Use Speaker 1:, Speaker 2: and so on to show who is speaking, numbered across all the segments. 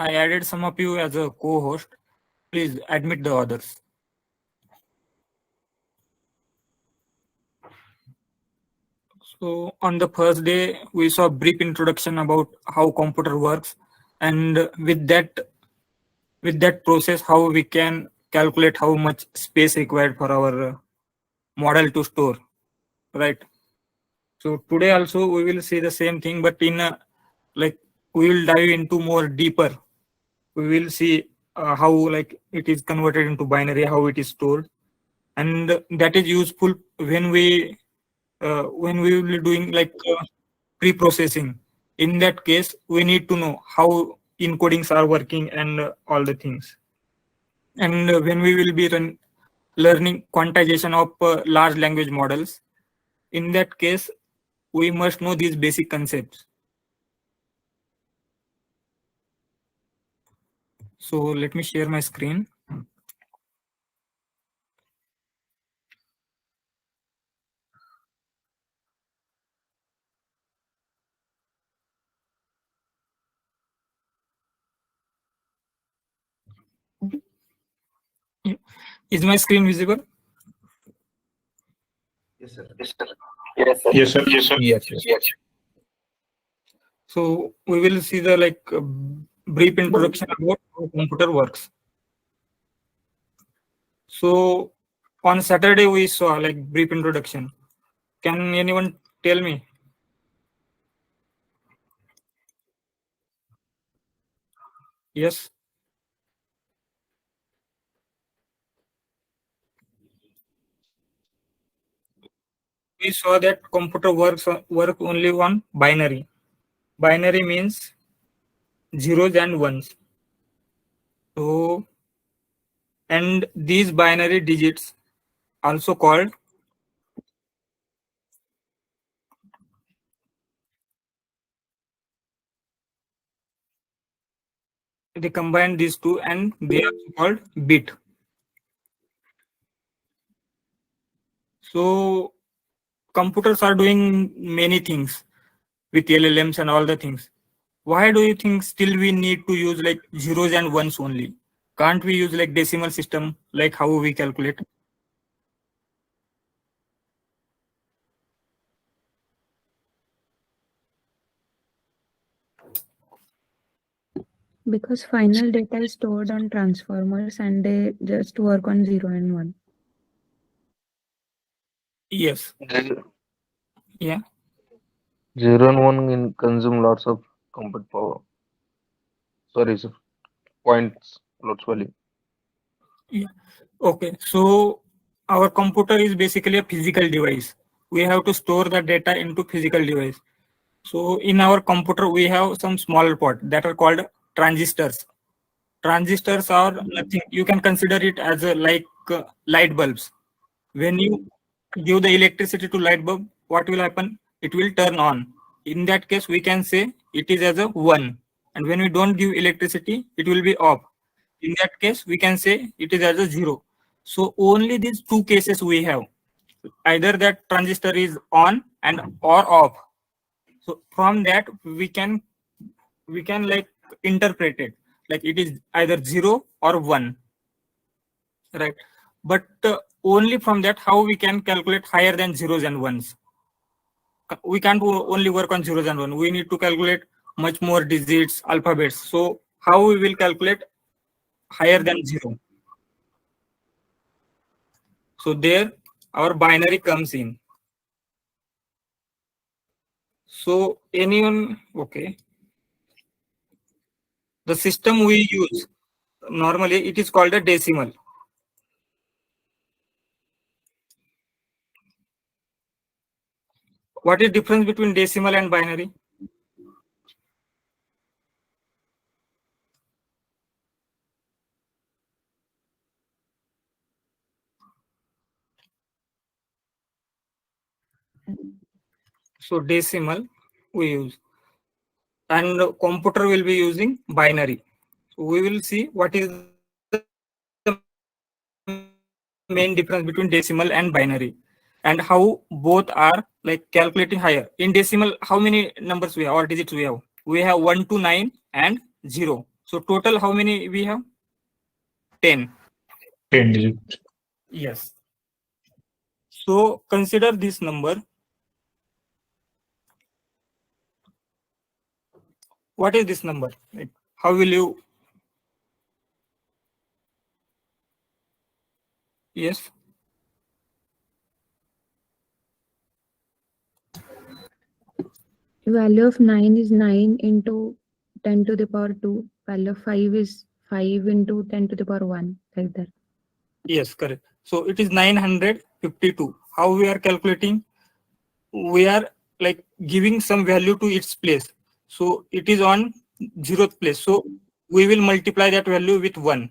Speaker 1: I added some of you as a co-host. Please admit the others. So on the first day, we saw a brief introduction about how computer works, and with that process, how we can calculate how much space required for our model to store, right? So today also we will see the same thing, but in a, like we will dive into more deeper. We will see how like it is converted into binary, how it is stored, and that is useful when we will be doing like pre-processing. In that case, we need to know how encodings are working and all the things. And when we will be learning quantization of large language models, in that case, we must know these basic concepts. So let me share my screen. Is my screen visible?
Speaker 2: Yes, sir.
Speaker 3: Yes, sir.
Speaker 4: Yes, sir.
Speaker 3: Yes, sir.
Speaker 4: Yes.
Speaker 3: Yes.
Speaker 1: So we will see the brief introduction about how computer works. So on Saturday we saw like brief introduction. Can anyone tell me? Yes. We saw that computer work only on binary. Binary means zeros and ones. So and these binary digits also called they combine these two and they are called bit. So computers are doing many things with LLMs and all the things. Why do you think still we need to use like zeros and ones only? Can't we use like decimal system, like how we calculate?
Speaker 5: Because final data is stored on transformers and they just work on 0 and 1.
Speaker 1: Yes. Yeah.
Speaker 2: 0 and 1 consume lots of compute power. Sorry, sir. Points, lots value.
Speaker 1: Yeah. Okay. So our computer is basically a physical device. We have to store the data into physical device. So in our computer, we have some small part that are called transistors. Transistors are nothing. You can consider it as a light bulbs. When you give the electricity to light bulb, what will happen? It will turn on. In that case, we can say it is as a 1. And when we don't give electricity, it will be off. In that case, we can say it is as a 0. So only these two cases we have. Either that transistor is on and or off. So from that we can like interpret it like it is either 0 or 1, right? But only from that how we can calculate higher than zeros and ones. We can't only work on zeros and one. We need to calculate much more digits, alphabets. So how we will calculate higher than 0? So there our binary comes in. So anyone, okay. The system we use normally it is called a decimal. What is difference between decimal and binary? So decimal we use and computer will be using binary. So we will see what is the main difference between decimal and binary and how both are like calculating higher. In decimal, how many numbers we have or digits we have? We have 1 to 9 and 0. So total how many we have? 10.
Speaker 3: 10 digit.
Speaker 1: Yes. So consider this number. What is this number? Like, how will you? Yes.
Speaker 5: Value of 9 is 9 into 10 to the power 2. Value of 5 is 5 into 10 to the power 1, like that.
Speaker 1: Yes, correct. So it is 952. How we are calculating? We are like giving some value to its place. So it is on 0th place. So we will multiply that value with 1.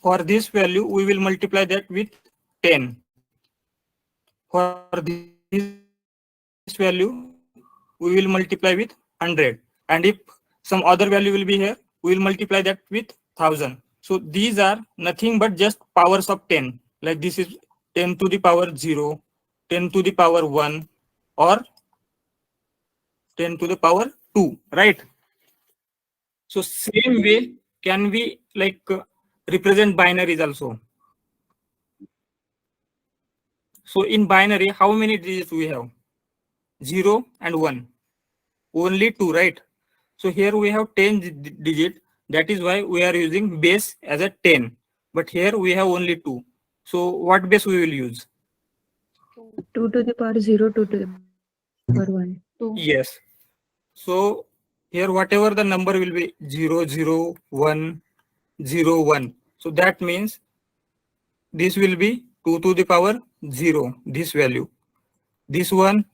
Speaker 1: For this value, we will multiply that with 10. For this value, we will multiply with 100. And if some other value will be here, we will multiply that with 1000. So these are nothing but just powers of 10. Like this is 10 to the power 0, 10 to the power 1, or 10 to the power 2, right? So same way can we like represent binaries also. So in binary, how many digits we have? 0 and 1. Only 2, right? So here we have 10 digit. That is why we are using base as a 10. But here we have only 2. So what base we will use?
Speaker 5: 2 to the power 0, 2 to the power 1. 2.
Speaker 1: Yes. So here whatever the number will be 0, 0, 1, 0, 1. So that means this will be 2 to the power 0, this value. This one,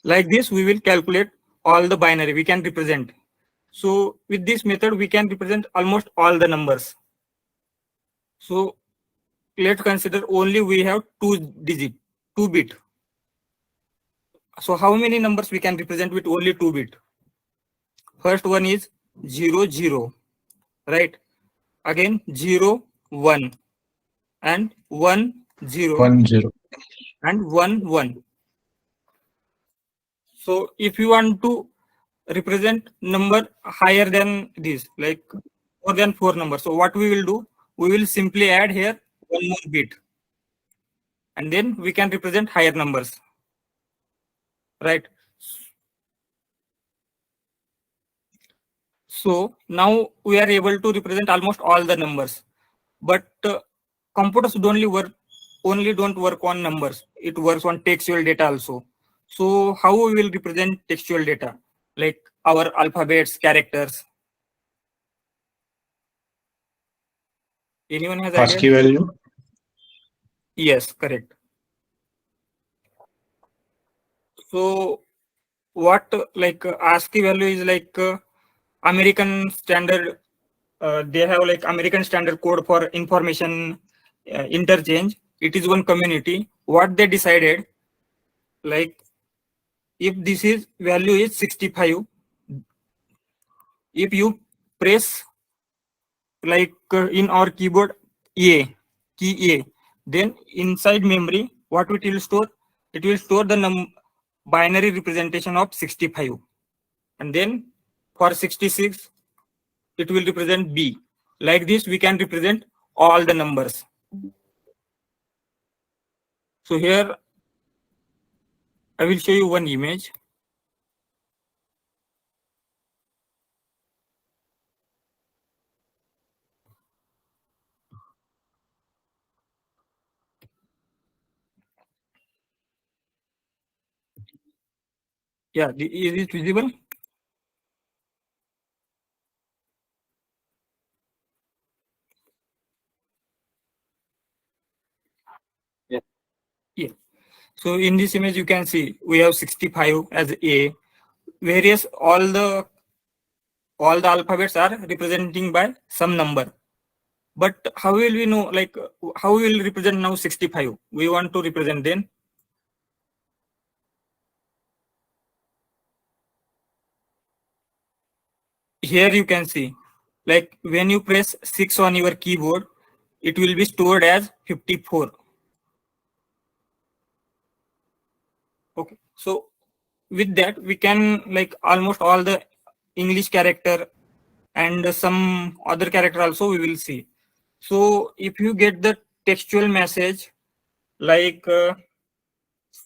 Speaker 1: like this we will calculate all the binary we can represent. So with this method we can represent almost all the numbers. So let's consider only we have 2 bit. So how many numbers we can represent with only 2 bit? First one is 0, 0, right? Again 0, 1, and 1, 0,
Speaker 3: 1 0.
Speaker 1: and 1, 1. So if you want to represent number higher than this, like more than 4 numbers, so what we will do? We will simply add here 1 more bit, and then we can represent higher numbers, right? So now we are able to represent almost all the numbers, but computers don't work on numbers. It works on textual data also. So how we will represent textual data, like our alphabets, characters? Anyone has
Speaker 3: ASCII
Speaker 1: idea?
Speaker 3: value.
Speaker 1: Yes, correct. So what like ASCII value is like American standard. They have like American standard code for information interchange. It is one community. What they decided, like if this is value is 65, if you press like in our keyboard key A, then inside memory what it will store? It will store the binary representation of 65, and then for 66 it will represent B. Like this we can represent all the numbers. So here I will show you one image. Yeah, is it visible? Yeah. So in this image you can see we have 65 as A. Various all the alphabets are representing by some number. But how will we know, like how we will represent now 65? We want to represent then. Here you can see, like when you press 6 on your keyboard, it will be stored as 54. Okay, so with that we can like almost all the English character and some other character also we will see. So if you get the textual message like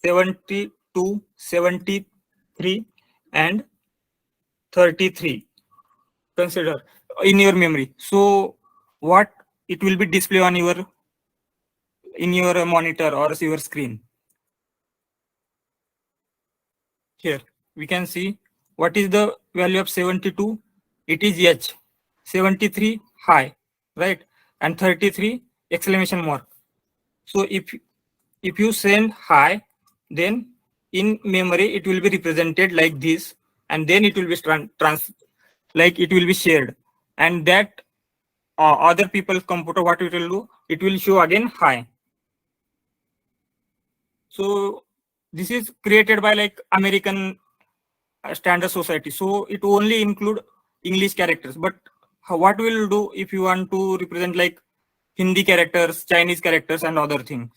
Speaker 1: 72, 73 and 33, consider in your memory. So what it will be display on your in your monitor or your screen. Here we can see what is the value of 72. It is H. 73 high, right? And 33 exclamation mark. So if you send high, then in memory it will be represented like this, and then it will be like it will be shared, and that other people's computer, what it will do, it will show again high. So this is created by like American standard society, so it only include English characters. But what we'll do if you want to represent like Hindi characters, Chinese characters and other things?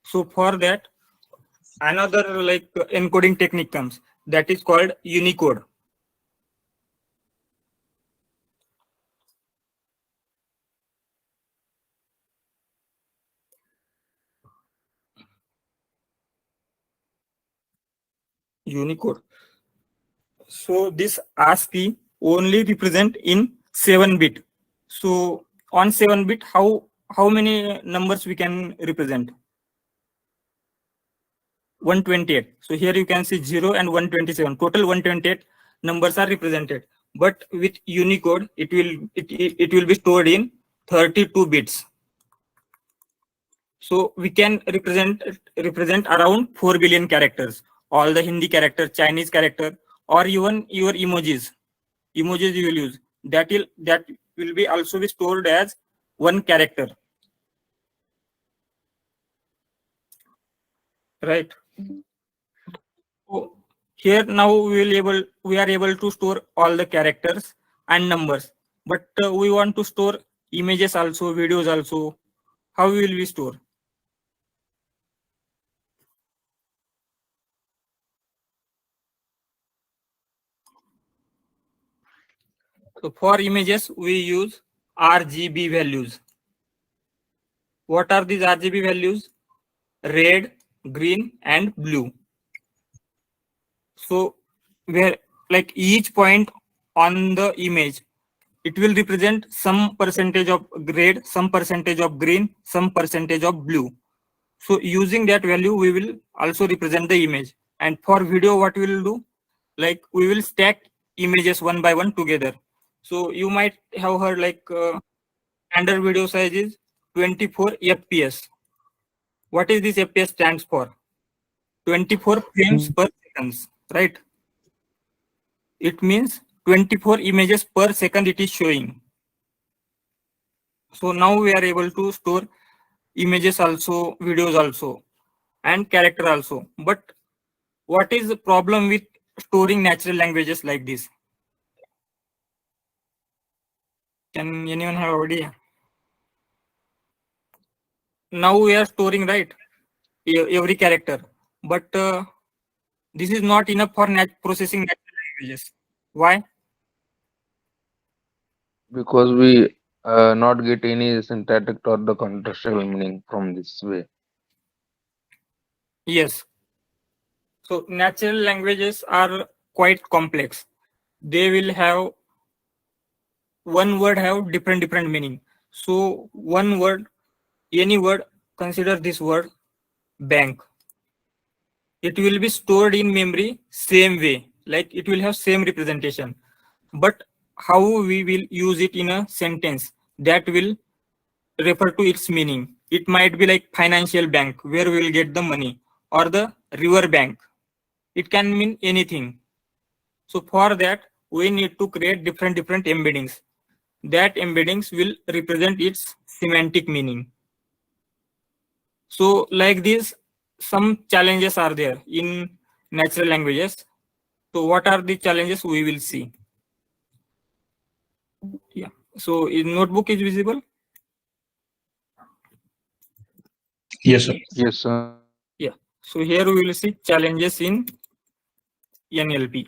Speaker 1: So for that, another like encoding technique comes, that is called Unicode. Unicode. So this ASCII only represent in 7-bit. So on 7-bit, how many numbers we can represent? 128. So here you can see 0 and 127. Total 128 numbers are represented. But with Unicode, it will be stored in 32 bits. So we can represent around 4 billion characters. All the Hindi character, Chinese character, or even your emojis you will use. That will be also be stored as one character. Right. So here now we are able to store all the characters and numbers, but we want to store images also, videos also. How will we store? So for images we use RGB values. What are these RGB values? Red, green and blue. So where like each point on the image, it will represent some percentage of red, some percentage of green, some percentage of blue. So using that value, we will also represent the image. And for video, what we will do, like we will stack images one by one together. So you might have heard like standard video size is 24 FPS. What is this FPS stands for? 24 frames per seconds, right? It means 24 images per second it is showing. So now we are able to store images also, videos also, and character also. But what is the problem with storing natural languages like this? Can anyone have idea? Now we are storing, right, every character, but this is not enough for processing natural languages. Why?
Speaker 2: Because we not get any syntactic or the contextual meaning from this way.
Speaker 1: Yes. So natural languages are quite complex. They will have one word have different meaning. So one word, any word, consider this word bank. It will be stored in memory same way, like it will have same representation. But how we will use it in a sentence, that will refer to its meaning. It might be like financial bank, where we will get the money, or the river bank. It can mean anything. So for that, we need to create different embeddings. That embeddings will represent its semantic meaning. So like this, some challenges are there in natural languages. So what are the challenges we will see? Yeah. So in notebook is visible.
Speaker 3: Yes, sir.
Speaker 2: Yes, sir.
Speaker 1: So here we will see challenges in NLP.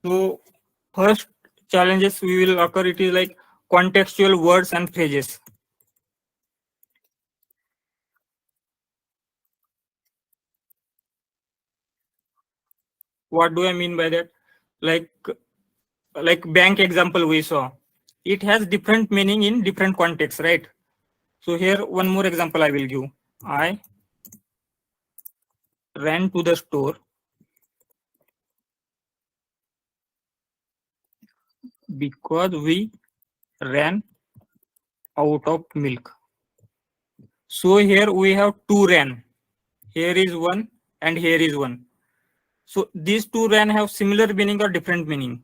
Speaker 1: So first challenges we will occur, it is like contextual words and phrases. What do I mean by that? Like bank example we saw, it has different meaning in different contexts, right? So here one more example I will give. I ran to the store because we ran out of milk. So here we have two ran. Here is one and here is one. So these two ran have similar meaning or different meaning?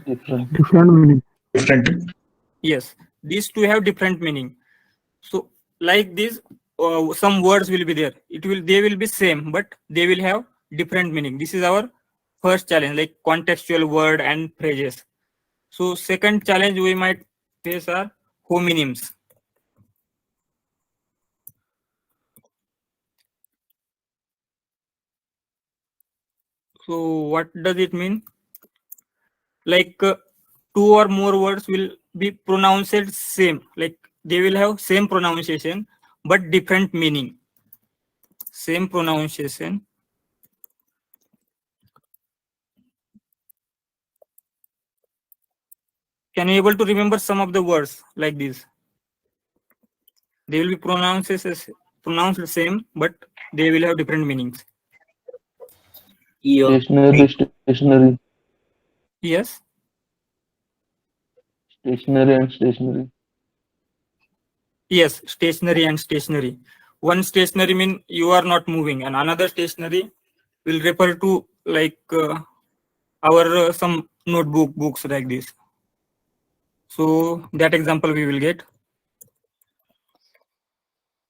Speaker 2: Different.
Speaker 4: Different meaning.
Speaker 3: Different.
Speaker 1: Yes, these two have different meaning. So like this, some words will be there. They will be same, but they will have different meaning. This is our first challenge, like contextual word and phrases. So second challenge we might face are homonyms. So what does it mean? Like two or more words will be pronounced same, like they will have same pronunciation but different meaning. Same pronunciation, can you able to remember some of the words like this? They will be pronounced same, but they will have different meanings.
Speaker 2: Stationary, stationary,
Speaker 1: Yes,
Speaker 2: stationary and stationary.
Speaker 1: yes, stationary and stationary. One stationary mean you are not moving, and another stationary will refer to like our some books like this. So that example we will get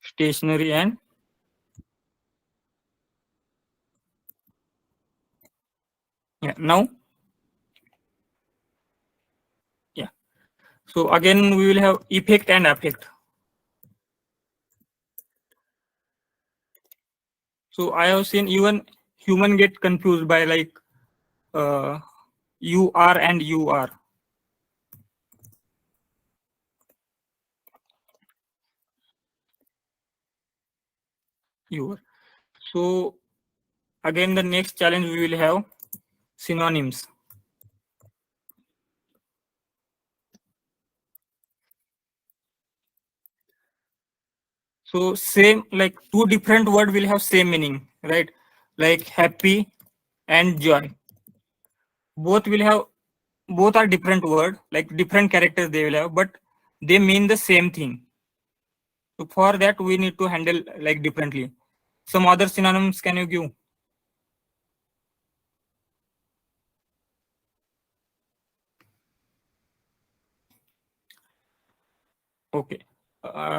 Speaker 1: stationary and now. Yeah. So again we will have effect and affect. So I have seen even human get confused by like you are and you are. You are. So again the next challenge we will have synonyms. So same, like two different word will have same meaning, right? Like happy and joy. Both are different word, like different characters they will have, but they mean the same thing. So for that we need to handle like differently. Some other synonyms can you give? Okay.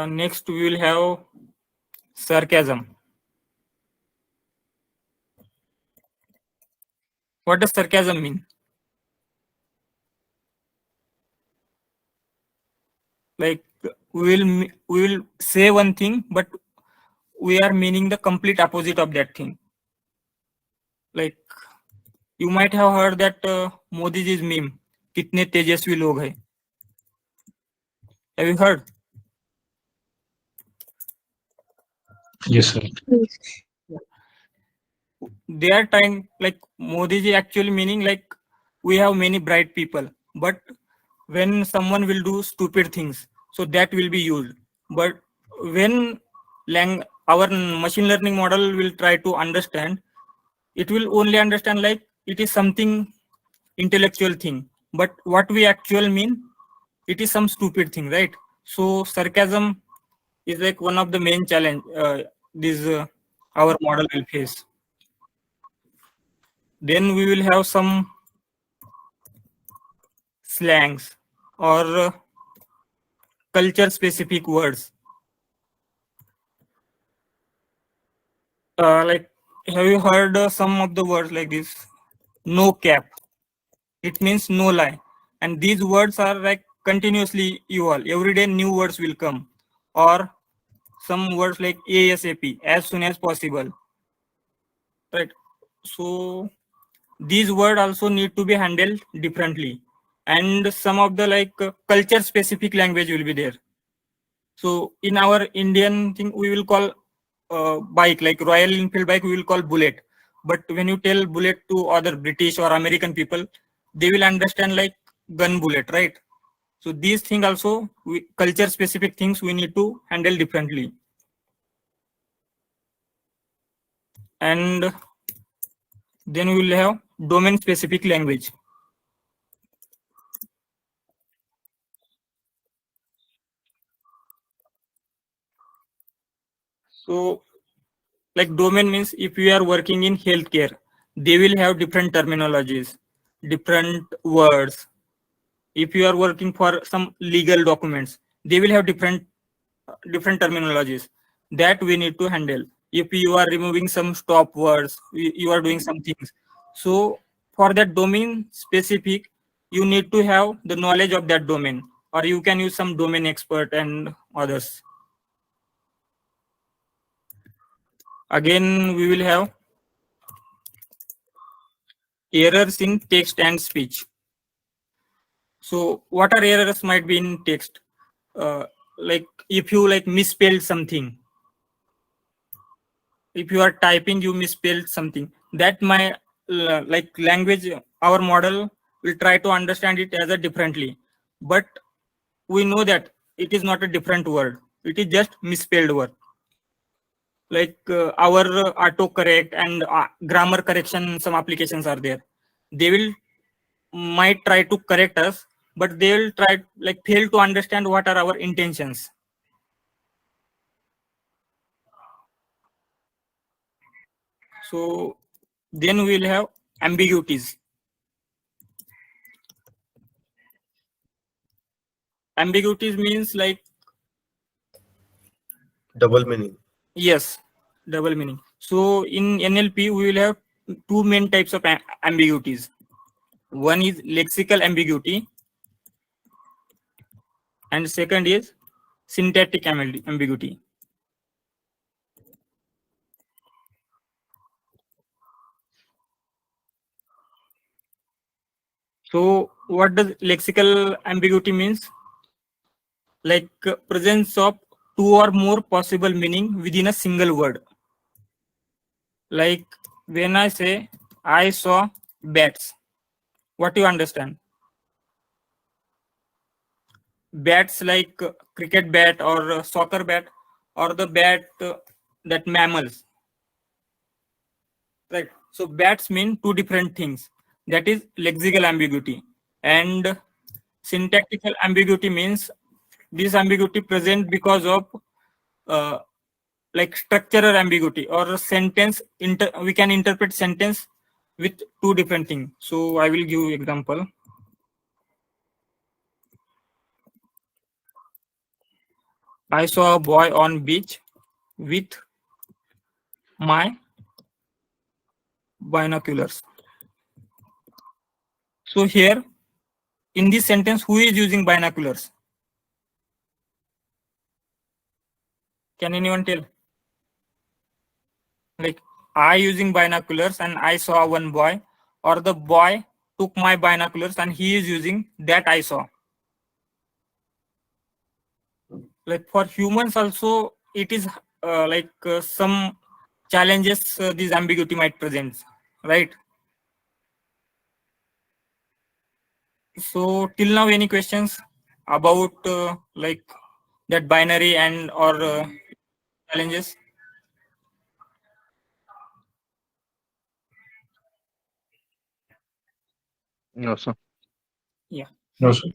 Speaker 1: Next we will have sarcasm. What does sarcasm mean? Like we will say one thing, but we are meaning the complete opposite of that thing. Like you might have heard that Modi ji's meme, "कितने तेजस्वी लोग हैं." Have you heard?
Speaker 3: Yes, sir.
Speaker 1: They are trying, like Modi ji actually meaning like we have many bright people, but when someone will do stupid things, so that will be used. But when our machine learning model will try to understand, it will only understand like it is something intellectual thing, but what we actually mean, it is some stupid thing, right? So sarcasm is like one of the main challenge our model will face. Then we will have some slangs or culture specific words. Like have you heard some of the words like this? No cap. It means no lie. and these words are like continuously evolve. Every day new words will come, or some words like ASAP, as soon as possible, right? So these words also need to be handled differently, and some of the like culture specific language will be there. So in our Indian thing, we will call bike like Royal Enfield bike, we will call bullet. But when you tell bullet to other British or American people, they will understand like gun bullet, right? So these things also, culture specific things we need to handle differently. And then we will have domain specific language. So like domain means if you are working in healthcare, they will have different terminologies, different words. If you are working for some legal documents, they will have different terminologies that we need to handle. If you are removing some stop words, you are doing some things. So for that domain specific, you need to have the knowledge of that domain, or you can use some domain expert and others. Again, we will have errors in text and speech. So what are errors might be in text? Like if you like misspelled something, if you are typing, you misspelled something, that my like language, our model will try to understand it as a differently, but we know that it is not a different word, it is just misspelled word. Like our autocorrect and grammar correction, some applications are there, they will might try to correct us, but they will try like fail to understand what are our intentions. So then we will have ambiguities. Ambiguities means like,
Speaker 4: Double meaning.
Speaker 1: yes, double meaning. So in NLP, we will have two main types of ambiguities. One is lexical ambiguity, and second is syntactic ambiguity. So what does lexical ambiguity means? Like presence of two or more possible meaning within a single word. Like when I say I saw bats, what do you understand? Bats like cricket bat or soccer bat, or the bat that mammals, right? So bats mean two different things. That is lexical ambiguity. And syntactical ambiguity means this ambiguity present because of like structural ambiguity, or sentence we can interpret sentence with two different things. So I will give you example. I saw a boy on beach with my binoculars. So here in this sentence, who is using binoculars? Can anyone tell? Like I using binoculars and I saw one boy, or the boy took my binoculars and he is using that I saw. Like for humans also, it is like some challenges this ambiguity might present, right? So till now, any questions about like that binary and or challenges?
Speaker 2: No, sir.
Speaker 1: Yeah.
Speaker 3: No, sir.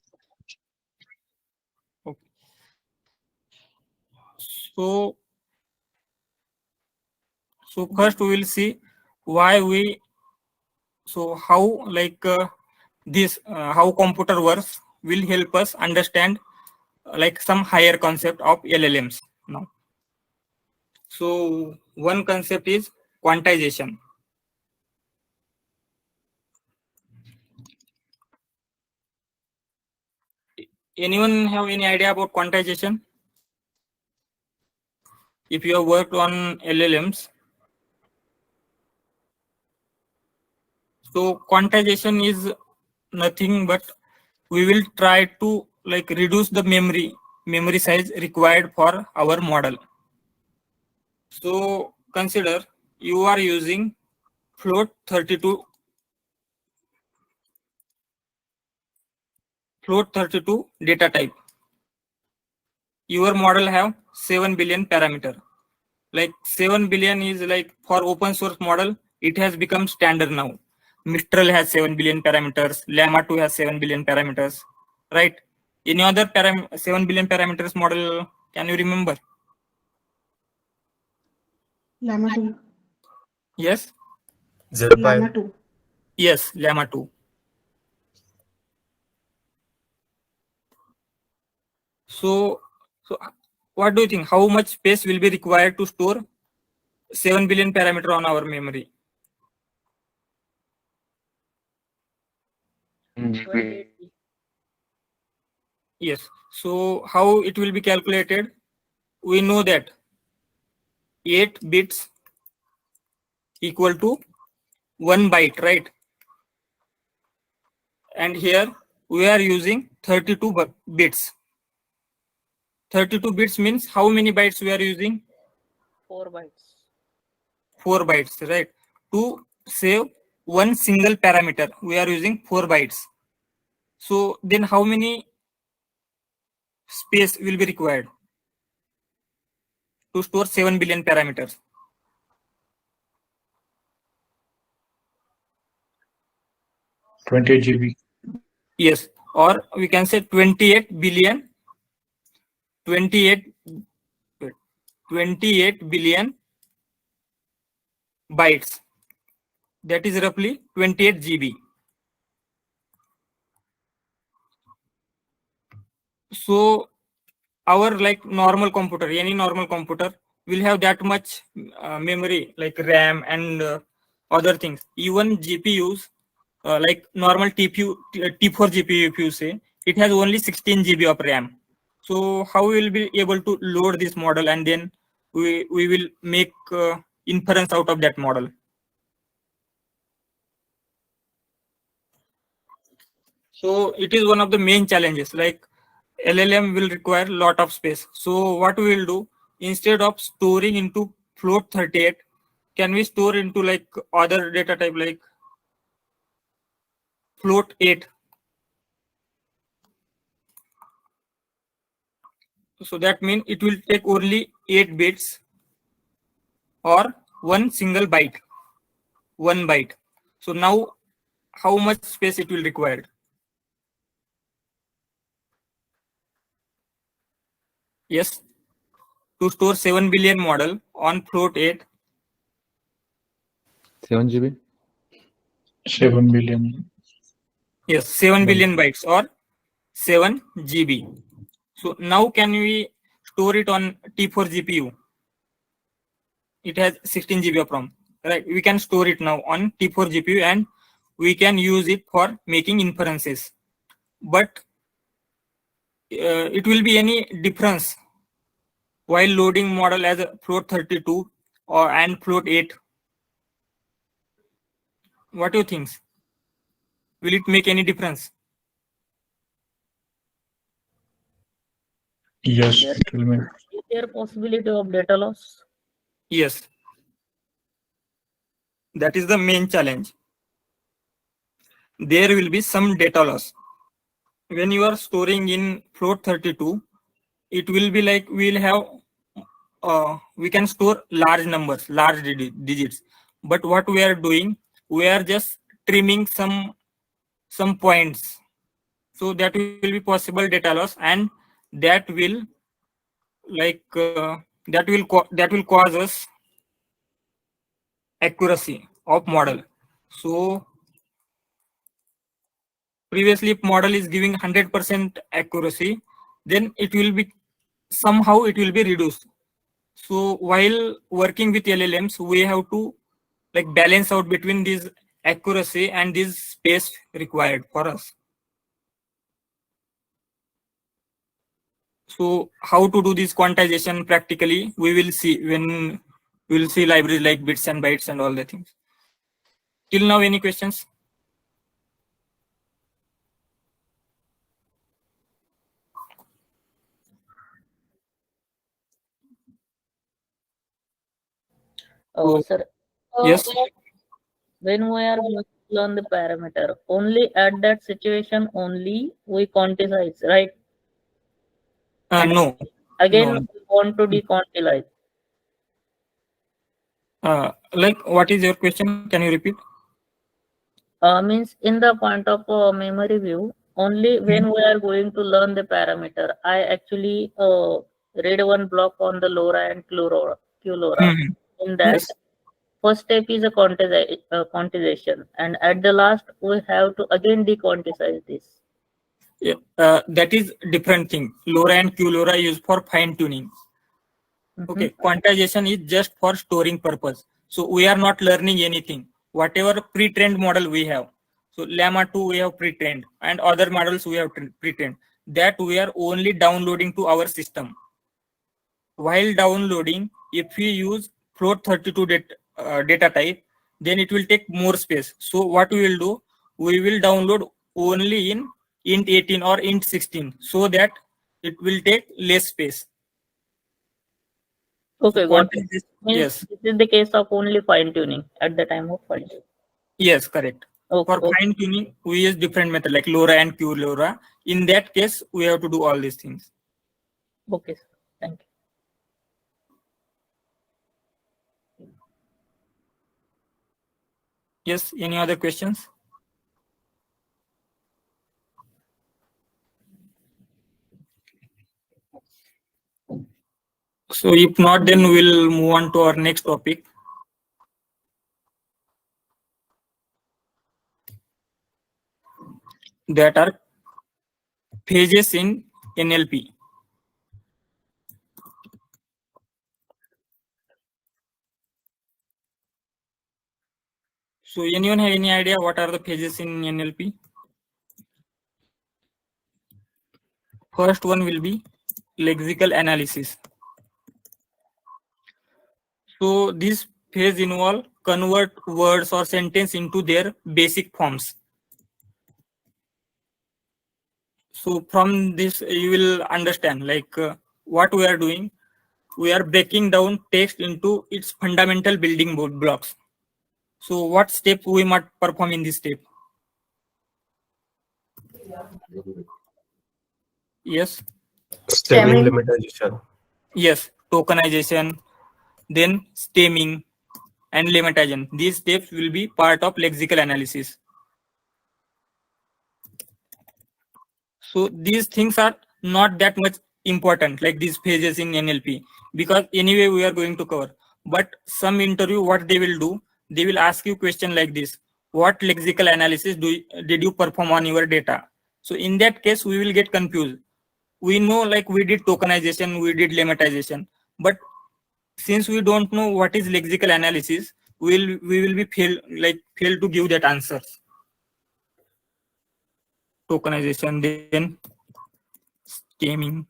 Speaker 1: Okay. So first we will see why we, so how like this how computer works will help us understand like some higher concept of LLMs now. So one concept is quantization. Anyone have any idea about quantization? If you have worked on LLMs, so quantization is nothing but we will try to like reduce the memory size required for our model. So consider you are using float 32 data type. Your model have 7 billion parameter. Like 7 billion is like for open source model, it has become standard now. Mistral has 7 billion parameters, Llama 2 has 7 billion parameters, right? Any other 7 billion parameters model, can you remember?
Speaker 4: Llama 2.
Speaker 1: Yes?
Speaker 4: Llama 2.
Speaker 1: Yes, Llama 2. So what do you think? How much space will be required to store 7 billion parameter on our memory?
Speaker 2: GB.
Speaker 1: Yes. So how it will be calculated? We know that 8 bits equal to 1 byte, right? And here we are using 32 bits. 32 bits means how many bytes we are using?
Speaker 6: 4 bytes.
Speaker 1: 4 bytes, right? To save one single parameter, we are using 4 bytes. So then how many space will be required to store 7 billion parameters?
Speaker 3: GB.
Speaker 1: Yes, or we can say 28 billion bytes. That is roughly 28 GB. So our like normal computer, any normal computer will have that much memory like RAM and other things. Even GPUs like normal T4 GPU, if you say, it has only 16 GB of RAM. So how we will be able to load this model and then we will make inference out of that model? So it is one of the main challenges. Like LLM will require a lot of space. So what we will do, instead of storing into float 38, can we store into like other data type like float 8? So that means it will take only 8 bits or one single byte, 1 byte. So now how much space it will require? Yes, to store 7 billion model on float 8.
Speaker 2: 7 GB.
Speaker 3: 7 billion.
Speaker 1: Yes, 7 billion bytes or 7 GB. So now can we store it on T4 GPU? It has 16 GB of RAM, right? We can store it now on T4 GPU and we can use it for making inferences. But it will be any difference while loading model as a float 32 and float 8. What do you think? Will it make any difference?
Speaker 3: Yes, it will make.
Speaker 6: Is there possibility of data loss?
Speaker 1: Yes. That is the main challenge. There will be some data loss. When you are storing in float 32, it will be like we'll have we can store large numbers, large digits. But what we are doing, we are just trimming some points. So that will be possible data loss, and that will like that will cause us accuracy of model. So previously if model is giving 100% accuracy, then it will be somehow it will be reduced. So while working with LLMs, we have to like balance out between this accuracy and this space required for us. So how to do this quantization practically, we will see when we will see libraries like bits and bytes and all the things. Till now, any questions?
Speaker 6: Sir,
Speaker 1: Yes.
Speaker 6: when we are going to learn the parameter, only at that situation only we quantize, right?
Speaker 1: No.
Speaker 6: Again,
Speaker 1: No.
Speaker 6: we want to dequantize.
Speaker 1: Like, what is your question? Can you repeat?
Speaker 6: Means in the point of memory view, only when we are going to learn the parameter, I actually read one block on the LoRa and QLoRa.
Speaker 1: Mhm.
Speaker 6: In that,
Speaker 1: Yes.
Speaker 6: first step is a quantization, and at the last, we have to again dequantize this.
Speaker 1: Yeah. That is different thing. LoRa and QLoRa used for fine tuning. Okay, quantization is just for storing purpose. So we are not learning anything. Whatever pre-trained model we have. So Llama 2 we have pre-trained and other models we have pre-trained. That we are only downloading to our system. While downloading, if we use float32 data type, then it will take more space. So what we will do, we will download only in int 18 or int 16 so that it will take less space.
Speaker 6: Okay, got it.
Speaker 1: Quantization-
Speaker 6: Means
Speaker 1: yes.
Speaker 6: this is the case of only fine tuning at the time of fine tuning.
Speaker 1: Yes, correct.
Speaker 6: Okay,
Speaker 1: For fine tuning, we use different method like LoRa and QLoRa. In that case, we have to do all these things.
Speaker 6: okay, sir. Thank you.
Speaker 1: Yes, any other questions? So if not, then we'll move on to our next topic. That are phases in NLP. So anyone have any idea what are the phases in NLP? First one will be lexical analysis. So this phase involve convert words or sentence into their basic forms. So from this you will understand like what we are doing. We are breaking down text into its fundamental building blocks. So what step we must perform in this step? Yes.
Speaker 7: Stemming lemmatization.
Speaker 1: Yes, tokenization, then stemming and lemmatization. These steps will be part of lexical analysis. So these things are not that much important, like these phases in NLP, because anyway we are going to cover. But some interview, what they will do, they will ask you question like this: what lexical analysis did you perform on your data? So in that case, we will get confused. We know like we did tokenization, we did lemmatization, but since we don't know what is lexical analysis, we will be fail to give that answers. Tokenization, then stemming.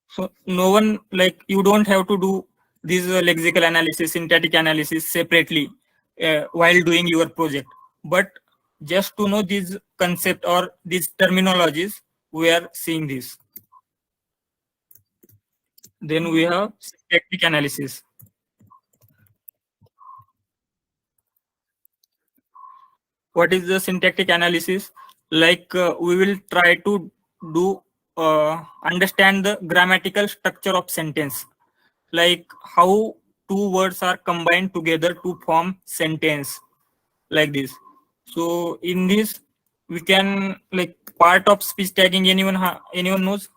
Speaker 1: So no one, like, you don't have to do this lexical analysis, syntactic analysis separately while doing your project, but just to know these concept or these terminologies, we are seeing this. Then we have syntactic analysis. What is the syntactic analysis? Like we will try to do understand the grammatical structure of sentence, like how two words are combined together to form sentence, like this. So in this we can, like, part of speech tagging, anyone knows?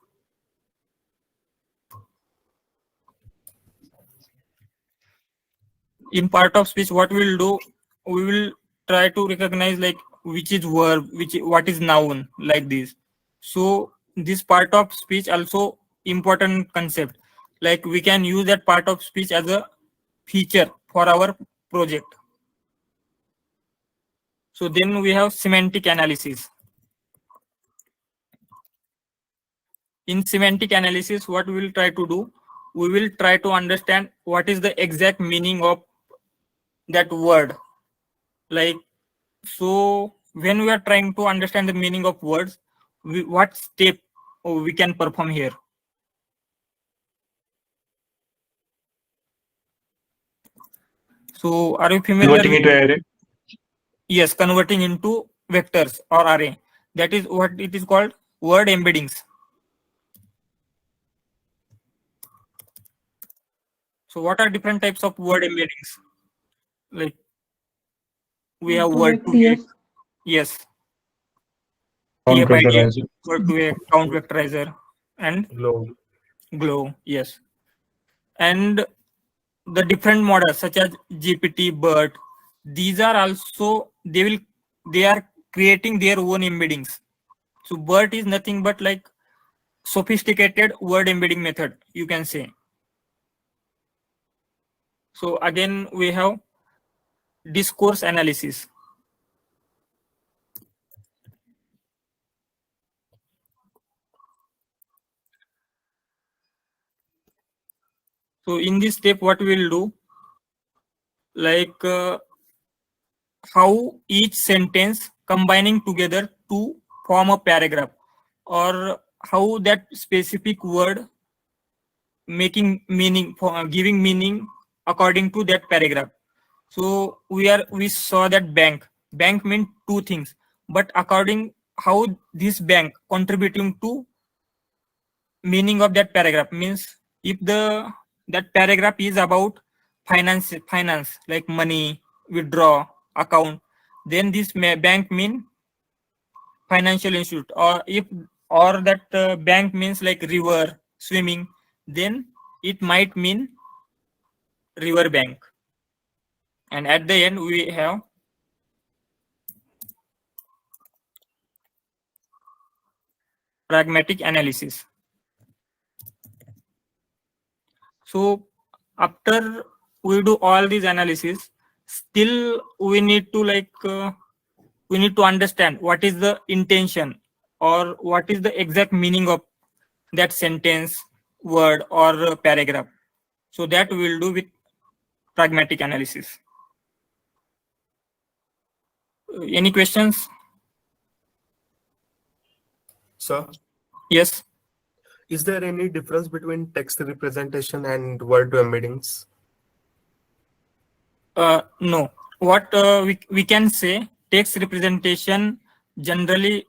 Speaker 1: In part of speech, what we will do, we will try to recognize like which is verb, what is noun, like this. So this part of speech also important concept, like we can use that part of speech as a feature for our project. So then we have semantic analysis. in semantic analysis, what we will try to do, we will try to understand what is the exact meaning of that word. Like, so when we are trying to understand the meaning of words, what step we can perform here? So are you familiar?
Speaker 3: Converting into array.
Speaker 1: Yes, converting into vectors or array. That is what it is called, word embeddings. So what are different types of word embeddings? Like we have word to
Speaker 4: TF.
Speaker 1: yes,
Speaker 3: Count
Speaker 1: TF idea,
Speaker 3: vectorizer.
Speaker 1: word to a count vectorizer, and
Speaker 7: Globe.
Speaker 1: glow. Yes, and the different models such as GPT, BERT, these are also they are creating their own embeddings. So BERT is nothing but like sophisticated word embedding method, you can say. So again, we have discourse analysis. So in this step, what we will do, like how each sentence combining together to form a paragraph, or how that specific word making meaning, giving meaning according to that paragraph. So we saw that bank meant two things, but according how this bank contributing to meaning of that paragraph, means if that paragraph is about finance like money, withdraw, account, then this bank mean financial institute, or that bank means like river, swimming, then it might mean river bank. And at the end we have pragmatic analysis. So after we do all these analysis, still we need to we need to understand what is the intention or what is the exact meaning of that sentence, word, or paragraph. So that we will do with pragmatic analysis. Any questions?
Speaker 7: Sir,
Speaker 1: Yes.
Speaker 7: is there any difference between text representation and word to embeddings?
Speaker 1: No. What we can say, text representation generally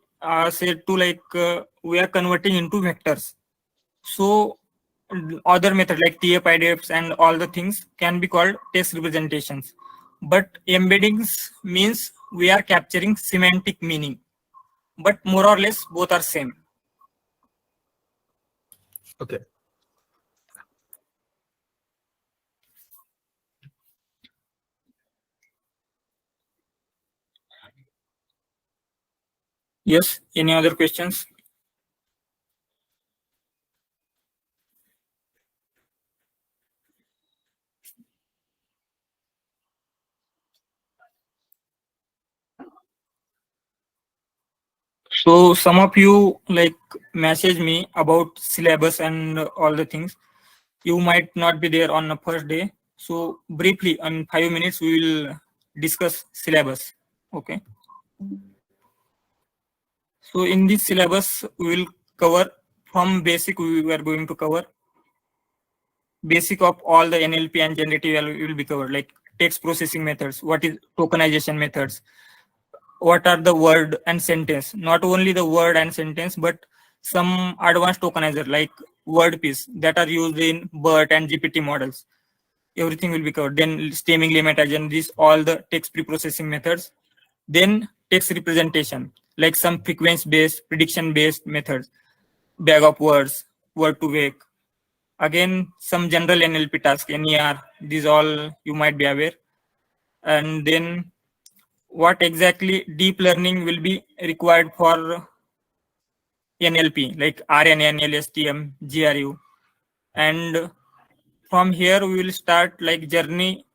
Speaker 1: said to we are converting into vectors. So other method like TF, IDFs and all the things can be called text representations. But embeddings means we are capturing semantic meaning. But more or less both are same.
Speaker 7: Okay.
Speaker 1: Yes. Any other questions? So some of you like message me about syllabus and all the things. You might not be there on the first day. So briefly, in 5 minutes, we will discuss syllabus. Okay. So in this syllabus, we will cover from basic. We are going to cover basic of all the NLP and generative AI will be covered, like text processing methods. What is tokenization methods? What are the word and sentence? Not only the word and sentence, but some advanced tokenizer like word piece that are used in BERT and GPT models. Everything will be covered. Then stemming, lemmatization, these all the text pre-processing methods. Then text representation, like some frequency-based, prediction-based methods, bag of words, word to wake. Again, some general NLP task, NER, these all you might be aware. And then what exactly deep learning will be required for NLP, like RNN, LSTM, GRU. And from here, we will start like journey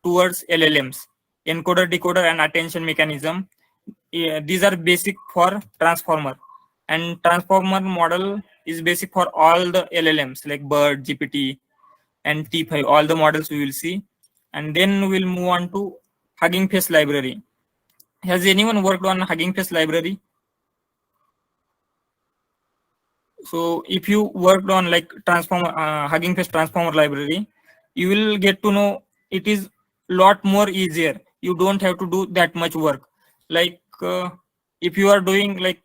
Speaker 1: towards LLMs, encoder, decoder, and attention mechanism. Yeah, these are basic for transformer. And transformer model is basic for all the LLMs like BERT, GPT, and T5, all the models we will see. And then we'll move on to Hugging Face library. Has anyone worked on Hugging Face library? So if you worked on like Hugging Face transformer library, you will get to know it is lot more easier. You don't have to do that much work. Like if you are doing like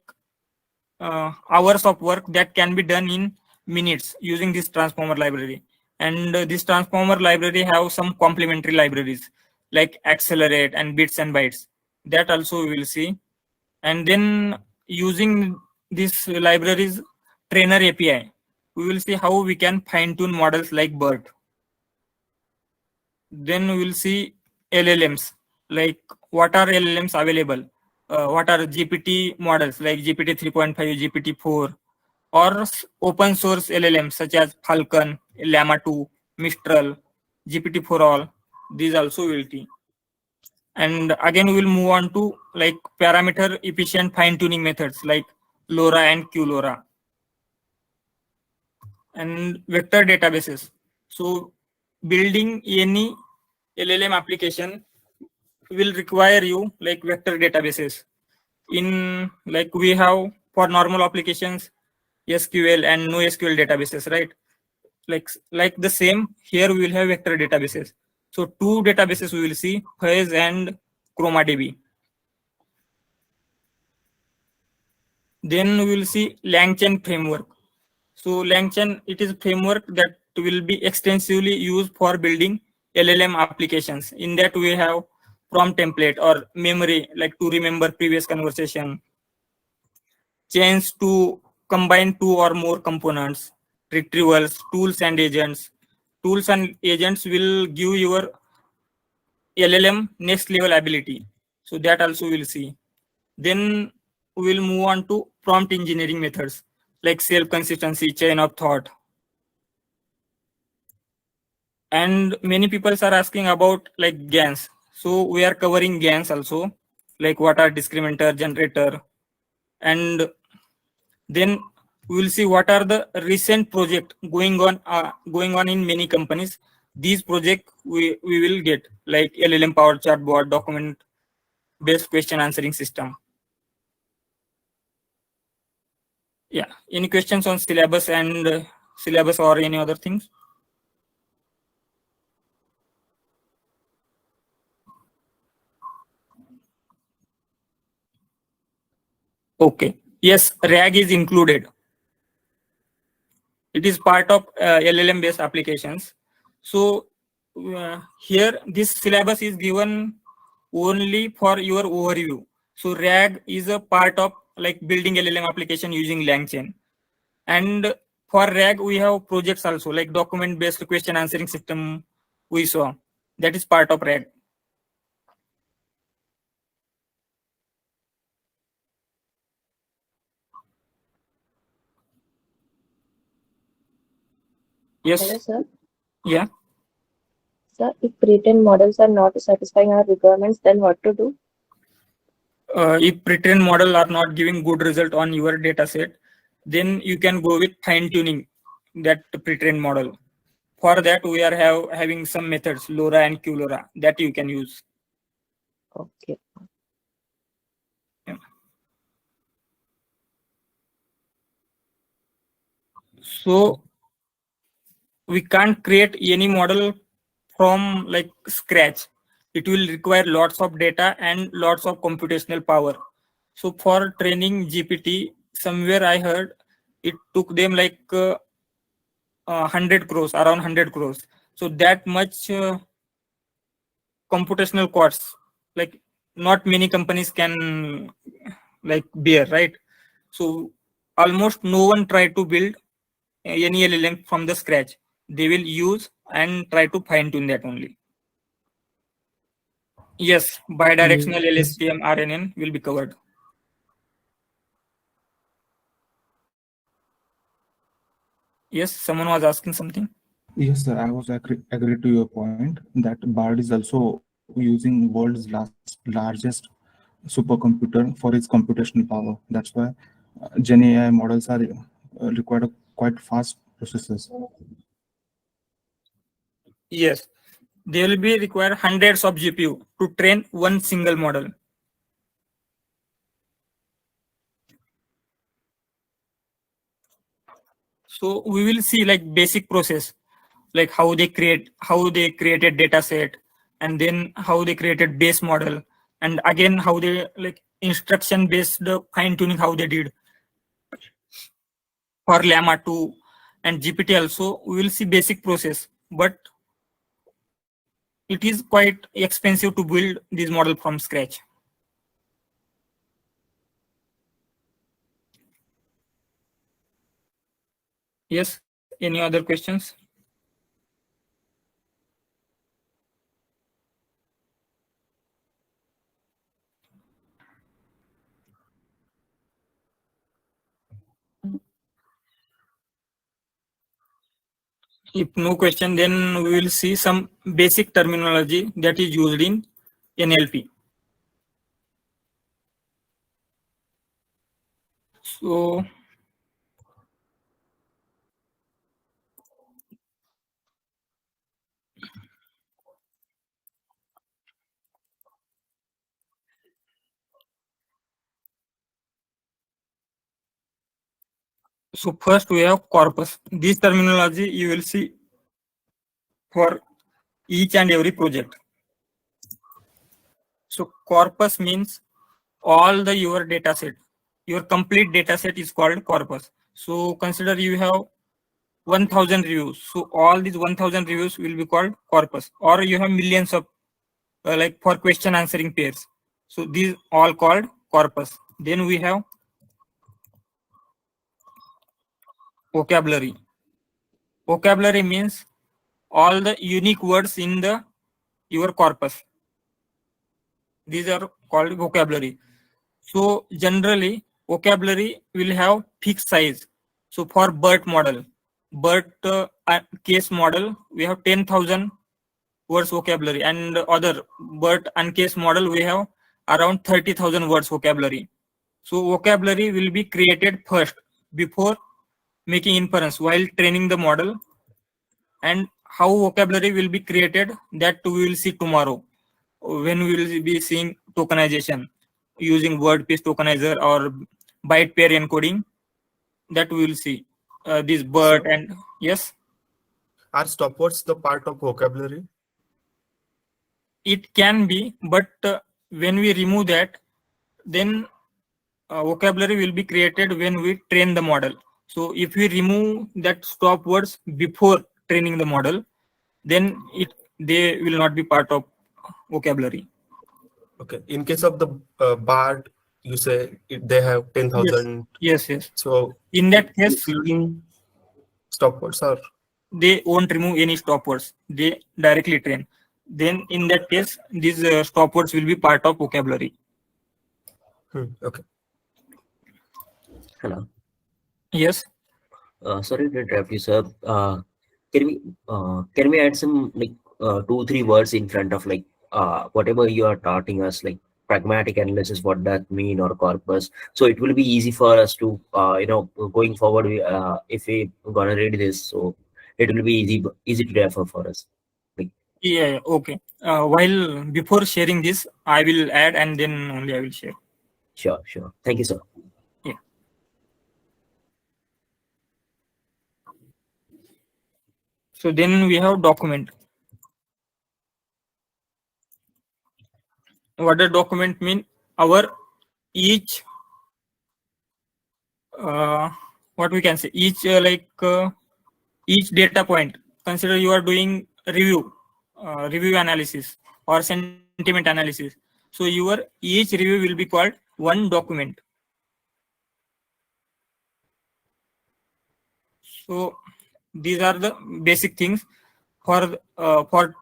Speaker 1: hours of work, that can be done in minutes using this transformer library. And this transformer library have some complementary libraries like Accelerate and Bits and Bytes. That also we will see. And then using this libraries trainer API, we will see how we can fine-tune models like BERT. Then we will see LLMs, like what are LLMs available, what are GPT models like GPT 3.5, GPT 4, or open source LLMs such as Falcon, Llama 2, Mistral, GPT 4 all. These also we will see. And again, we will move on to like parameter efficient fine-tuning methods like LoRa and QLoRa. And vector databases. So building any LLM application will require you like vector databases. In like we have for normal applications SQL and NoSQL databases, right? Like the same here we will have vector databases. So two databases we will see, Faiz and ChromaDB. Then we will see LangChain framework. So LangChain, it is a framework that will be extensively used for building LLM applications. In that we have prompt template or memory, like to remember previous conversation, chains to combine two or more components, retrievals, tools and agents. Tools and agents will give your LLM next level ability. So that also we'll see. Then we will move on to prompt engineering methods like self-consistency, chain of thought. And many people are asking about like GANs. So we are covering GANs also, like what are discriminator, generator. And then we will see what are the recent project going on in many companies. These projects we will get like LLM powered chatbot, document based question answering system. Yeah, any questions on syllabus and syllabus or any other things? Okay, yes, RAG is included. It is part of LLM based applications. So here this syllabus is given only for your overview. So RAG is a part of like building LLM application using LangChain. And for RAG, we have projects also like document based question answering system we saw. That is part of RAG. Yes.
Speaker 8: Hello, sir.
Speaker 1: Yeah.
Speaker 8: Sir, if pre-trained models are not satisfying our requirements, then what to do?
Speaker 1: If pre-trained model are not giving good result on your data set, then you can go with fine-tuning that pre-trained model. For that, we are having some methods, LoRa and QLoRa, that you can use.
Speaker 8: Okay.
Speaker 1: Yeah. So we can't create any model from like scratch. It will require lots of data and lots of computational power. So for training GPT, somewhere I heard it took them like 100 crores, around 100 crores. So that much computational costs, like not many companies can like bear, right? So almost no one tried to build any LLM from the scratch. They will use and try to fine tune that only. Yes, bidirectional LSTM RNN will be covered. Yes, someone was asking something.
Speaker 3: Yes, sir. I was agree to your point that BARD is also using world's largest supercomputer for its computational power. That's why Gen AI models are require quite fast processors.
Speaker 1: Yes, they will be require hundreds of GPU to train one single model. So we will see like basic process, like how they created data set, and then how they created base model, and again how they like instruction based fine tuning how they did for Llama 2 and GPT also. We will see basic process, but it is quite expensive to build this model from scratch. Yes, any other questions? If no question, then we will see some basic terminology that is used in NLP. So first we have corpus. This terminology you will see for each and every project. So corpus means all the your data set, your complete data set is called corpus. So consider you have 1000 reviews. So all these 1000 reviews will be called corpus, or you have millions of like for question answering pairs. So these all called corpus. Then we have vocabulary. Vocabulary means all the unique words in the your corpus. These are called vocabulary. So generally vocabulary will have fixed size. So for BERT model, BERT case model, we have 10,000 words vocabulary, and other BERT and case model we have around 30,000 words vocabulary. So vocabulary will be created first before making inference while training the model, and how vocabulary will be created that we will see tomorrow when we will be seeing tokenization using word piece tokenizer or byte pair encoding. That we will see this BERT.
Speaker 7: So-
Speaker 1: And yes,
Speaker 7: Are stopwords the part of vocabulary?
Speaker 1: it can be, but when we remove that, then vocabulary will be created when we train the model. So if we remove that stop words before training the model, then they will not be part of vocabulary.
Speaker 7: Okay. In case of the BARD, you say they have 10,000.
Speaker 1: Yes.
Speaker 7: So
Speaker 1: In that case,
Speaker 7: including stopwords or
Speaker 1: they won't remove any stop words. They directly train. Then in that case, these stop words will be part of vocabulary.
Speaker 7: okay.
Speaker 9: Hello.
Speaker 1: Yes.
Speaker 9: Sorry to interrupt you, sir. Can we add some like 2-3 words in front of like whatever you are taughting us, like pragmatic analysis, what that mean, or corpus? So it will be easy for us to going forward. If we gonna read this, so it will be easy to refer for us.
Speaker 1: Yeah. Okay. While before sharing this, I will add and then only I will share.
Speaker 9: Sure. Thank you, sir.
Speaker 1: So then we have document. What does document mean? Our each what we can say, each each data point. Consider you are doing review analysis or sentiment analysis. So your each review will be called one document. So these are the basic things for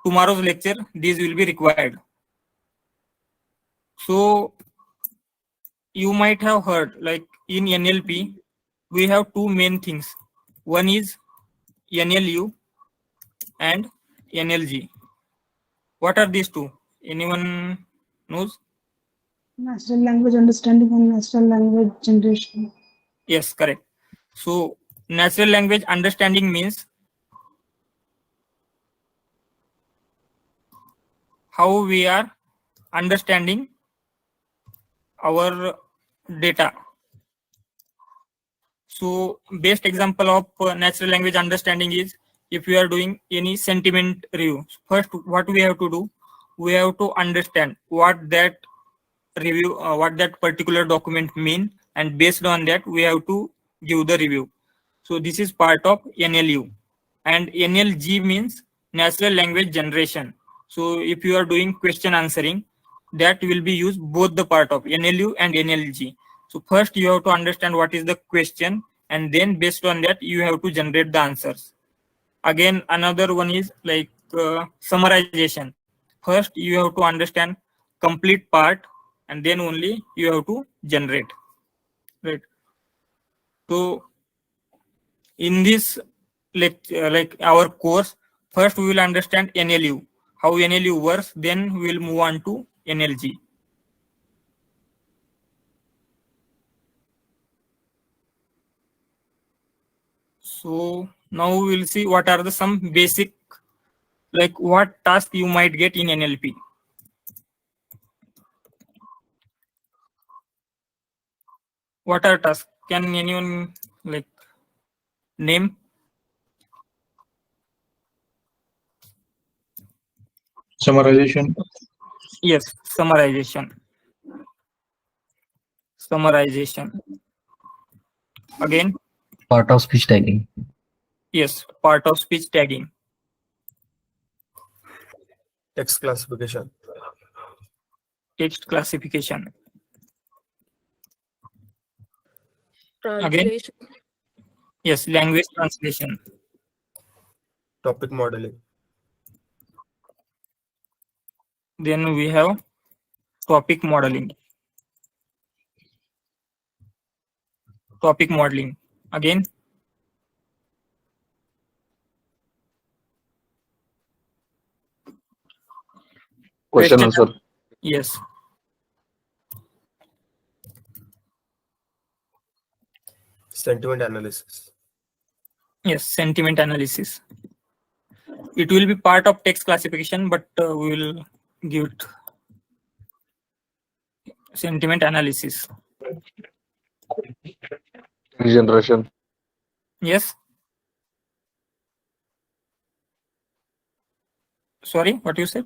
Speaker 1: tomorrow's lecture. These will be required. So you might have heard, like in NLP, we have two main things. One is NLU and NLG. What are these two? Anyone knows?
Speaker 4: Natural language understanding and natural language generation.
Speaker 1: Yes, correct. So natural language understanding means how we are understanding our data. So best example of natural language understanding is if we are doing any sentiment review. First, what we have to do, we have to understand what that review, what that particular document mean, and based on that, we have to give the review. So this is part of NLU, and NLG means natural language generation. So if you are doing question answering, that will be used both the part of NLU and NLG. So first you have to understand what is the question, and then based on that you have to generate the answers. Again, another one is like summarization. First you have to understand complete part, and then only you have to generate, right? So in this lecture, like our course, first we will understand NLU, how NLU works, then we will move on to NLG. So now we will see what are the some basic, like what task you might get in NLP. What are tasks? Can anyone like name?
Speaker 3: Summarization.
Speaker 1: Yes, summarization. Summarization. Again,
Speaker 10: Part of speech tagging.
Speaker 1: yes, part of speech tagging.
Speaker 7: Text classification.
Speaker 1: Text classification. Again, yes, language translation.
Speaker 7: Topic modeling.
Speaker 1: Then we have topic modeling. Topic modeling. Again,
Speaker 2: Question answer.
Speaker 1: yes.
Speaker 7: Sentiment analysis.
Speaker 1: Yes, sentiment analysis. It will be part of text classification, but we will give it sentiment analysis.
Speaker 2: Regeneration.
Speaker 1: Yes. Sorry, what you said?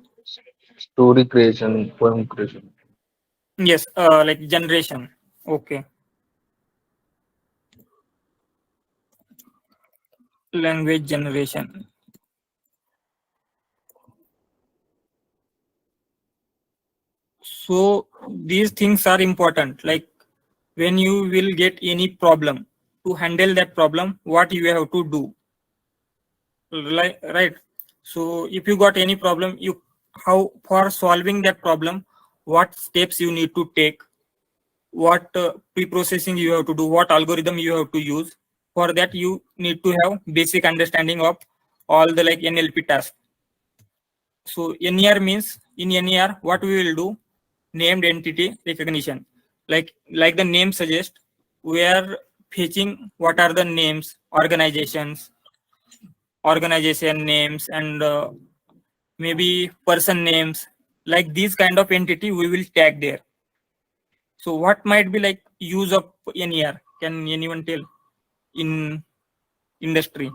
Speaker 2: Story creation, poem creation.
Speaker 1: Yes, like generation. Okay. Language generation. So these things are important. Like when you will get any problem, to handle that problem, what you have to do. Like, right. So if you got any problem, you how for solving that problem, what steps you need to take, what pre-processing you have to do, what algorithm you have to use. For that, you need to have basic understanding of all the like NLP tasks. So NER means in NER, what we will do, named entity recognition. Like the name suggests, we are fetching what are the names, organization names, and maybe person names. Like these kind of entity we will tag there. So what might be like use of NER? Can anyone tell in industry?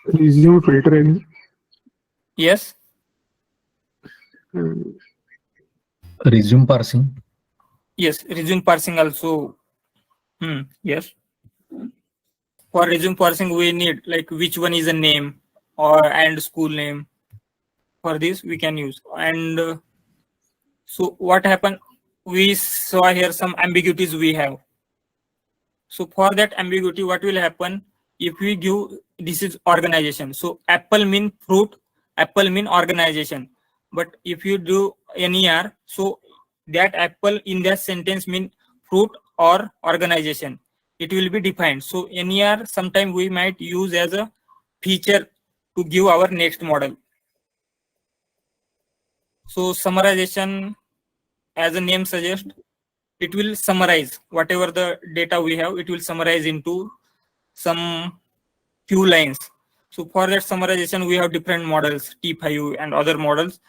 Speaker 11: Resume filtering.
Speaker 1: Yes.
Speaker 10: Resume parsing.
Speaker 1: Yes, resume parsing also. Yes. For resume parsing, we need like which one is a name or and school name. For this, we can use. And so what happened? We saw here some ambiguities we have. So for that ambiguity, what will happen if we give this is organization? So apple mean fruit, apple mean organization. But if you do NER, so that apple in that sentence mean fruit or organization. It will be defined. So NER sometime we might use as a feature to give our next model. So summarization as the name suggests, it will summarize whatever the data we have. It will summarize into some few lines. So for that summarization, we have different models, T5 and other models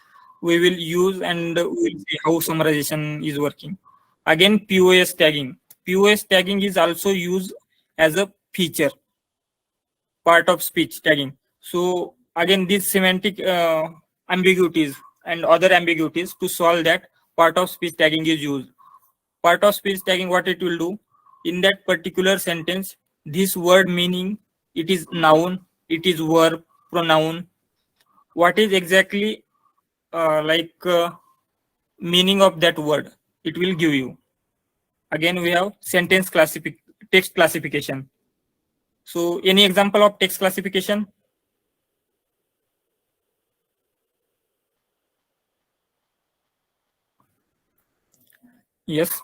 Speaker 1: we will use, and we will see how summarization is working. Again, POS tagging. POS tagging is also used as a feature, part of speech tagging. So again, these semantic ambiguities and other ambiguities, to solve that, part of speech tagging is used. Part of speech tagging, what it will do, in that particular sentence, this word meaning, it is noun, it is verb, pronoun, what is exactly meaning of that word, it will give you. Again, we have sentence text classification. So any example of text classification? Yes.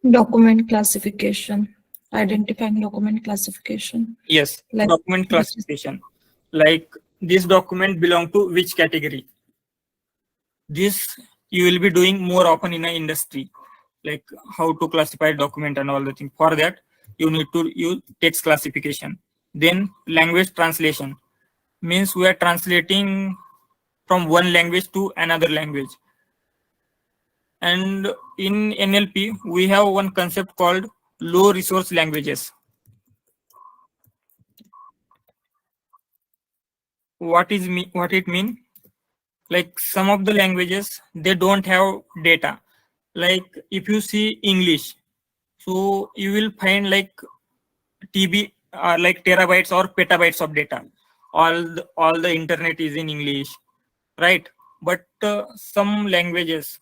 Speaker 4: Document classification, identifying document classification.
Speaker 1: Yes,
Speaker 4: Like-
Speaker 1: document classification. Like this document belong to which category? This you will be doing more often in an industry, like how to classify document and all the things. For that, you need to use text classification. Then language translation means we are translating from one language to another language. And in NLP, we have one concept called low resource languages. What it mean? Like some of the languages, they don't have data. Like if you see English, so you will find like TB, like terabytes or petabytes of data. All the internet is in English, right? But some languages,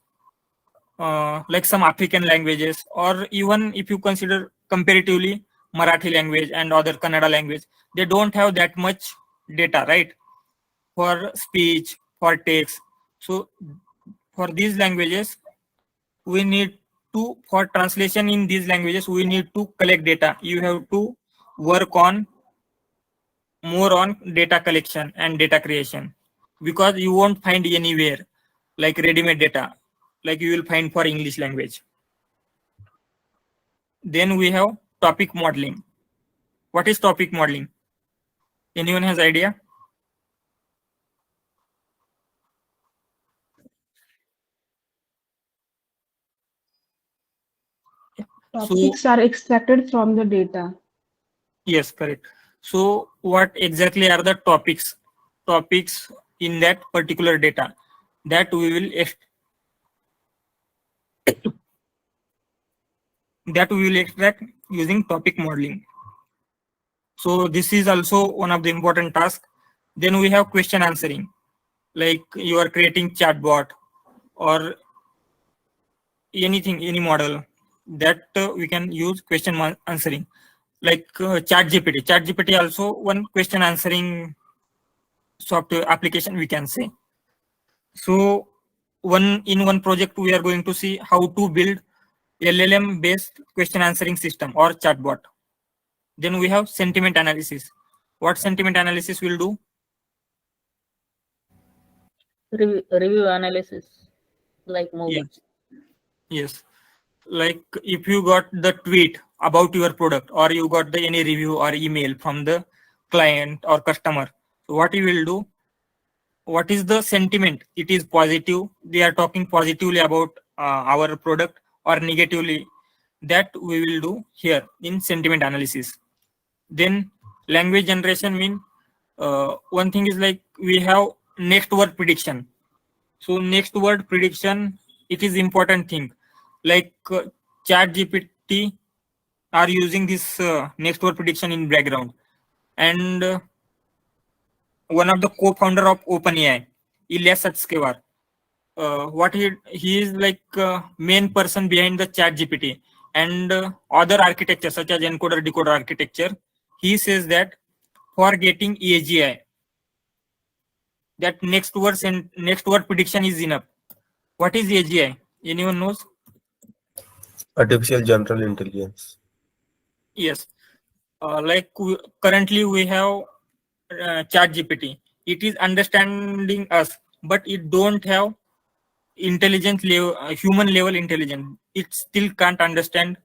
Speaker 1: like some African languages, or even if you consider comparatively Marathi language and other Kannada language, they don't have that much data, right? For speech, for text. So for these languages, we need to, for translation in these languages, we need to collect data. You have to work on more on data collection and data creation, because you won't find anywhere like ready-made data like you will find for English language. Then we have topic modeling. What is topic modeling? Anyone has idea?
Speaker 4: Topics are extracted from the data.
Speaker 1: Yes, correct. So what exactly are the topics in that particular data that we will extract using topic modeling? So this is also one of the important tasks. Then we have question answering, like you are creating chatbot or anything, any model that we can use question answering, like ChatGPT. ChatGPT also one question answering software application, we can say. So in one project we are going to see how to build LLM based question answering system or chatbot. Then we have sentiment analysis. What sentiment analysis will do?
Speaker 6: Review analysis, like movies.
Speaker 1: Yes. Like if you got the tweet about your product, or you got any review or email from the client or customer, so what you will do, what is the sentiment? It is positive, they are talking positively about our product, or negatively, that we will do here in sentiment analysis. Then language generation mean one thing is like we have next word prediction. So next word prediction, it is important thing. Like ChatGPT are using this next word prediction in background, and one of the co-founder of OpenAI, Ilya Sutskever, what he is like main person behind the ChatGPT and other architecture such as encoder decoder architecture. He says that for getting AGI, that next word prediction is enough. What is AGI? Anyone knows?
Speaker 7: Artificial General Intelligence.
Speaker 1: Yes. Currently we have ChatGPT. It is understanding us but it don't have intelligence level, human level intelligence. It still can't understand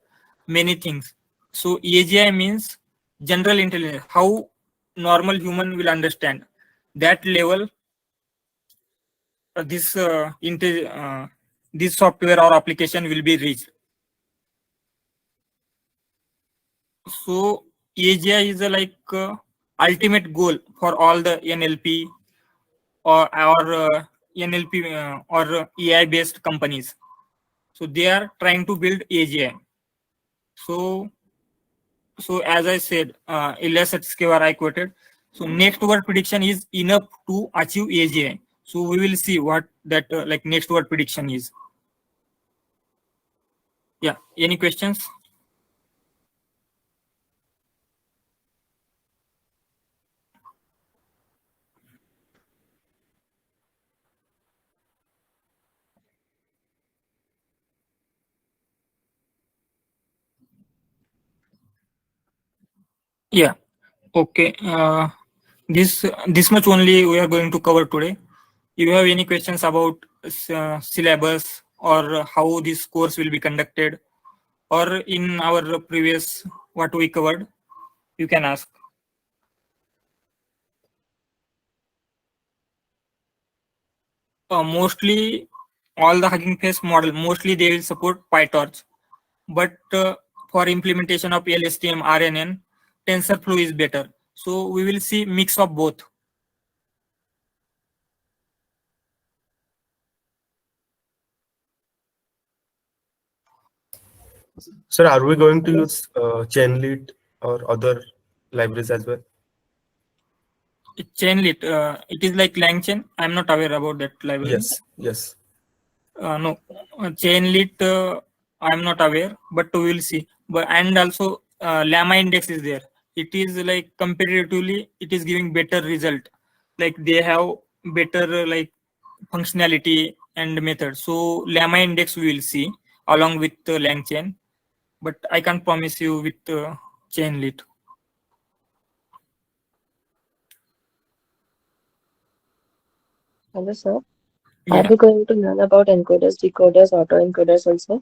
Speaker 1: many things. So AGI means general intelligence, how normal human will understand. That level, this software or application will be reached. So AGI is like ultimate goal for all the NLP or NLP or AI based companies. So they are trying to build AGI. So as I said, Elias Escobar I quoted. So next word prediction is enough to achieve AGI. So we will see what that like next word prediction is. Yeah. Any questions? Yeah. Okay. This much only we are going to cover today. If you have any questions about syllabus or how this course will be conducted, or in our previous what we covered, you can ask. Mostly all the Hugging Face model, mostly they will support PyTorch, but for implementation of LSTM RNN, TensorFlow is better. So we will see mix of both.
Speaker 7: Sir, are we going to use Chainlit or other libraries as well?
Speaker 1: Chainlit, it is like LangChain. I'm not aware about that library.
Speaker 7: Yes.
Speaker 1: No, Chainlit, I'm not aware, but we will see. But and also Llama index is there. It is like comparatively, it is giving better result. Like they have better like functionality and method. So Llama index we will see along with LangChain, but I can't promise you with Chainlit.
Speaker 8: Hello, sir.
Speaker 1: Yeah.
Speaker 8: Are we going to learn about encoders, decoders, autoencoders also?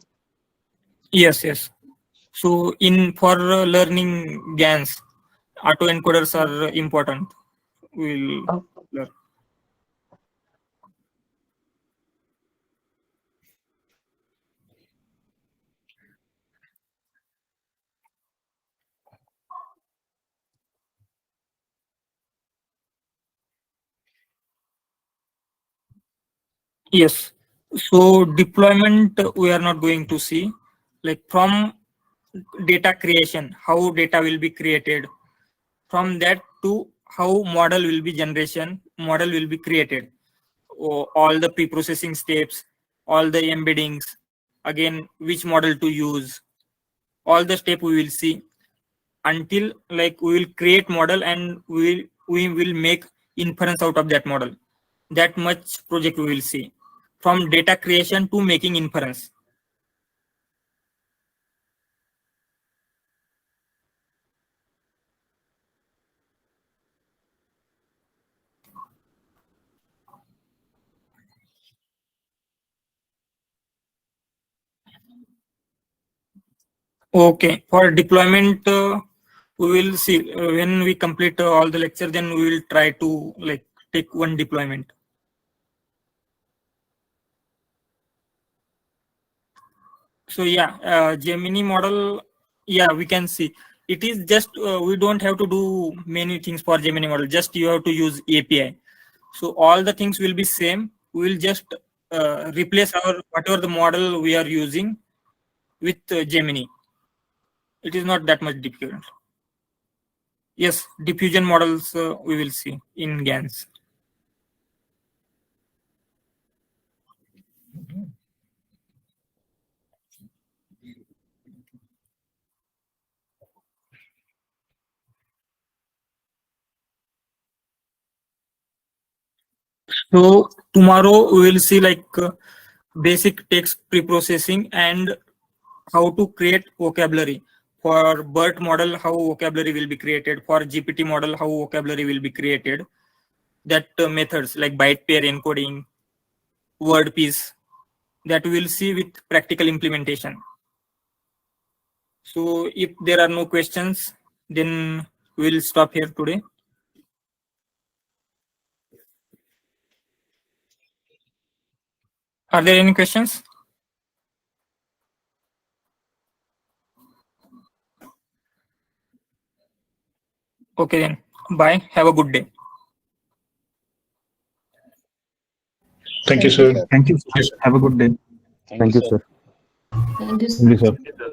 Speaker 1: Yes. So for learning GANs, autoencoders are important. We'll learn. Yes. So deployment we are not going to see, like from data creation, how data will be created, from that to how model will be created. All the pre-processing steps, all the embeddings, again which model to use, all the step we will see until like we will create model and we will make inference out of that model. That much project we will see from data creation to making inference. Okay, for deployment, we will see when we complete all the lecture, then we will try to like take one deployment. So yeah, Gemini model, yeah, we can see it is just we don't have to do many things for Gemini model. Just you have to use API. So all the things will be same. We will just replace our whatever the model we are using with Gemini. It is not that much difficult. Yes, diffusion models we will see in GANs. So tomorrow we will see like basic text pre-processing and how to create vocabulary. For BERT model, how vocabulary will be created. For GPT model, how vocabulary will be created. that methods like byte pair encoding, word piece, that we will see with practical implementation. So if there are no questions, then we will stop here today. Are there any questions? Okay then, bye. Have a good day.
Speaker 11: Thank you, sir.
Speaker 3: Thank you. Have a good day.
Speaker 2: Thank you, sir.
Speaker 5: Thank you.
Speaker 11: Thank you, sir.